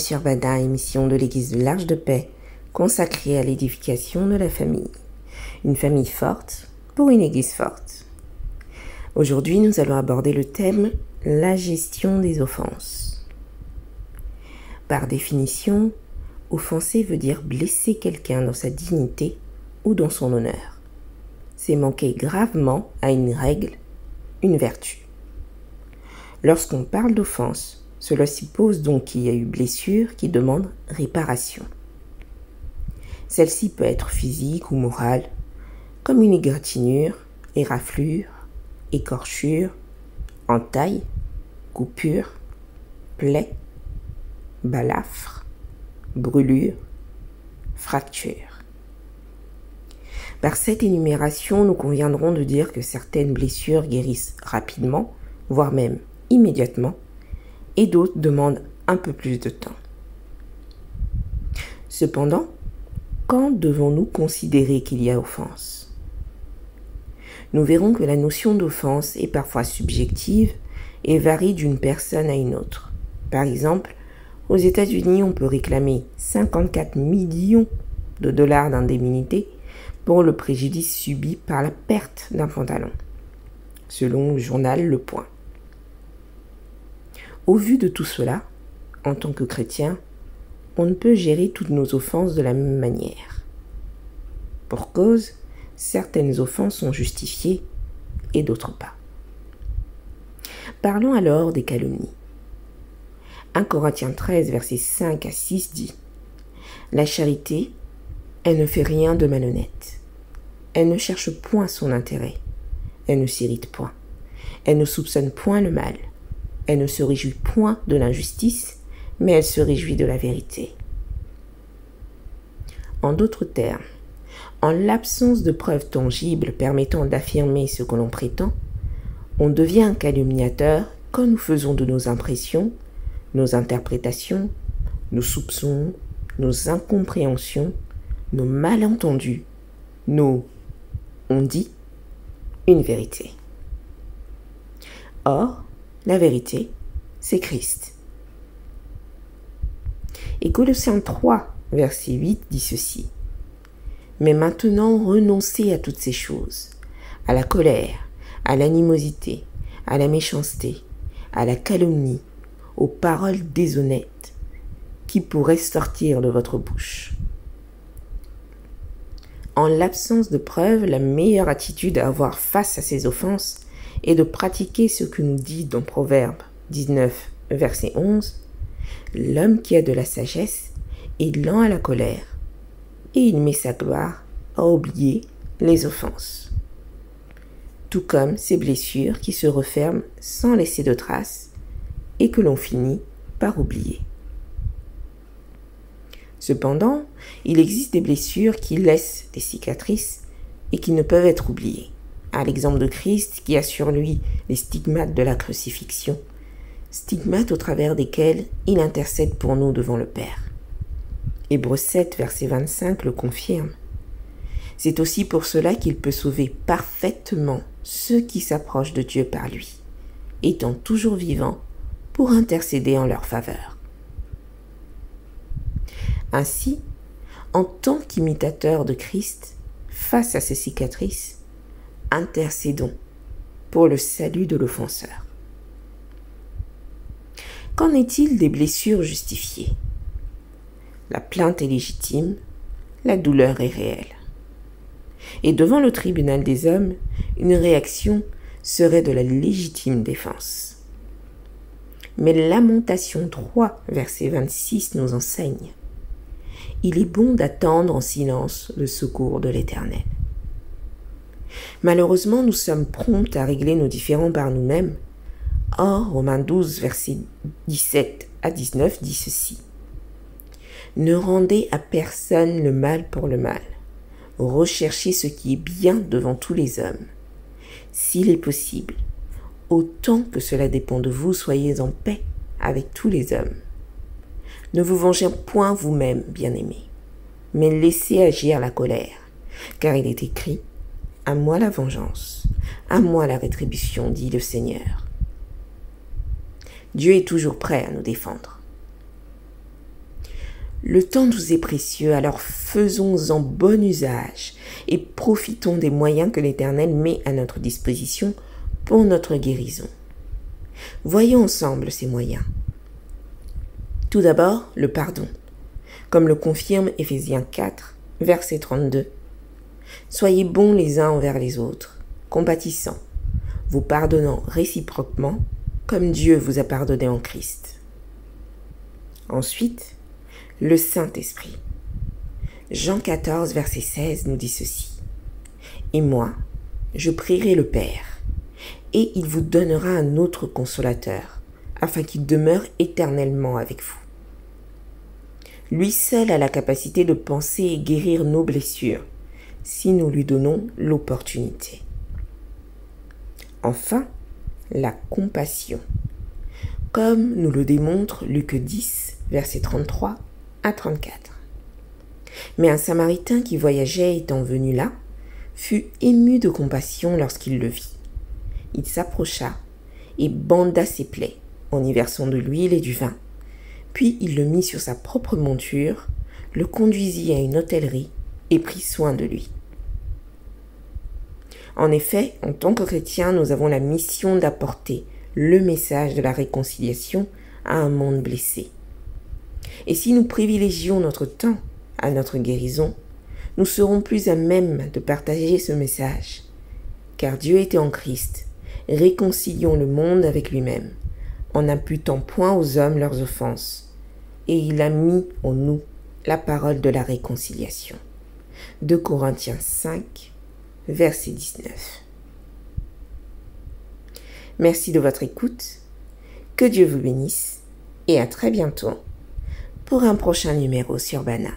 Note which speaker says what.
Speaker 1: sur Bada, émission de l'Église de l'Arche de Paix, consacrée à l'édification de la famille. Une famille forte pour une Église forte. Aujourd'hui, nous allons aborder le thème « La gestion des offenses ». Par définition, offenser veut dire blesser quelqu'un dans sa dignité ou dans son honneur. C'est manquer gravement à une règle, une vertu. Lorsqu'on parle d'offense, cela suppose donc qu'il y a eu blessure qui demande réparation. Celle-ci peut être physique ou morale, comme une égratignure, éraflure, écorchure, entaille, coupure, plaie, balafre, brûlure, fracture. Par cette énumération, nous conviendrons de dire que certaines blessures guérissent rapidement, voire même immédiatement, et d'autres demandent un peu plus de temps. Cependant, quand devons-nous considérer qu'il y a offense ? Nous verrons que la notion d'offense est parfois subjective et varie d'une personne à une autre. Par exemple, aux États-Unis, on peut réclamer 54 millions de dollars d'indemnité pour le préjudice subi par la perte d'un pantalon, selon le journal Le Point. Au vu de tout cela, en tant que chrétien, on ne peut gérer toutes nos offenses de la même manière. Pour cause, certaines offenses sont justifiées et d'autres pas. Parlons alors des calomnies. 1 Corinthiens 13, versets 5 à 6 dit « La charité, elle ne fait rien de malhonnête. Elle ne cherche point son intérêt. Elle ne s'irrite point. Elle ne soupçonne point le mal. Elle ne se réjouit point de l'injustice, mais elle se réjouit de la vérité. » En d'autres termes, en l'absence de preuves tangibles permettant d'affirmer ce que l'on prétend, on devient un calomniateur quand nous faisons de nos impressions, nos interprétations, nos soupçons, nos incompréhensions, nos malentendus, nos « on dit » une vérité. Or, la vérité, c'est Christ. Et Colossiens 3, verset 8 dit ceci. « Mais maintenant, renoncez à toutes ces choses, à la colère, à l'animosité, à la méchanceté, à la calomnie, aux paroles déshonnêtes, qui pourraient sortir de votre bouche. » En l'absence de preuves, la meilleure attitude à avoir face à ces offenses est de pratiquer ce que nous dit dans Proverbe 19, verset 11, « L'homme qui a de la sagesse est lent à la colère, et il met sa gloire à oublier les offenses. » Tout comme ces blessures qui se referment sans laisser de traces et que l'on finit par oublier. Cependant, il existe des blessures qui laissent des cicatrices et qui ne peuvent être oubliées. À l'exemple de Christ qui a sur lui les stigmates de la crucifixion, stigmates au travers desquels il intercède pour nous devant le Père. Hébreux 7, verset 25 le confirme. C'est aussi pour cela qu'il peut sauver parfaitement ceux qui s'approchent de Dieu par lui, étant toujours vivant pour intercéder en leur faveur. Ainsi, en tant qu'imitateurs de Christ, face à ces cicatrices, intercédons pour le salut de l'offenseur. Qu'en est-il des blessures justifiées ? La plainte est légitime, la douleur est réelle. Et devant le tribunal des hommes, une réaction serait de la légitime défense. Mais Lamentation 3, verset 26 nous enseigne. Il est bon d'attendre en silence le secours de l'Éternel. Malheureusement, nous sommes prompts à régler nos différends par nous-mêmes. Or, Romains 12, versets 17 à 19 dit ceci. « Ne rendez à personne le mal pour le mal. Recherchez ce qui est bien devant tous les hommes. S'il est possible, autant que cela dépend de vous, soyez en paix avec tous les hommes. Ne vous vengez point vous-même, bien-aimés, mais laissez agir la colère, car il est écrit « À moi la vengeance, à moi la rétribution, dit le Seigneur. » Dieu est toujours prêt à nous défendre. Le temps nous est précieux, alors faisons-en bon usage et profitons des moyens que l'Éternel met à notre disposition pour notre guérison. Voyons ensemble ces moyens. Tout d'abord, le pardon, comme le confirme Éphésiens 4, verset 32. Soyez bons les uns envers les autres, compatissants, vous pardonnant réciproquement, comme Dieu vous a pardonné en Christ. Ensuite, le Saint-Esprit. Jean 14, verset 16 nous dit ceci. Et moi, je prierai le Père, et il vous donnera un autre consolateur, afin qu'il demeure éternellement avec vous. Lui seul a la capacité de penser et guérir nos blessures, si nous lui donnons l'opportunité. Enfin, la compassion. Comme nous le démontre Luc 10, versets 33 à 34. Mais un Samaritain qui voyageait étant venu là, fut ému de compassion lorsqu'il le vit. Il s'approcha et banda ses plaies en y versant de l'huile et du vin. Puis il le mit sur sa propre monture, le conduisit à une hôtellerie et prit soin de lui. En effet, en tant que chrétiens, nous avons la mission d'apporter le message de la réconciliation à un monde blessé. Et si nous privilégions notre temps à notre guérison, nous serons plus à même de partager ce message. Car Dieu était en Christ, réconcilions le monde avec lui-même, en n'imputant point aux hommes leurs offenses, et il a mis en nous la parole de la réconciliation. 2 Corinthiens 5, verset 19. Merci de votre écoute, que Dieu vous bénisse, et à très bientôt pour un prochain numéro sur Bana.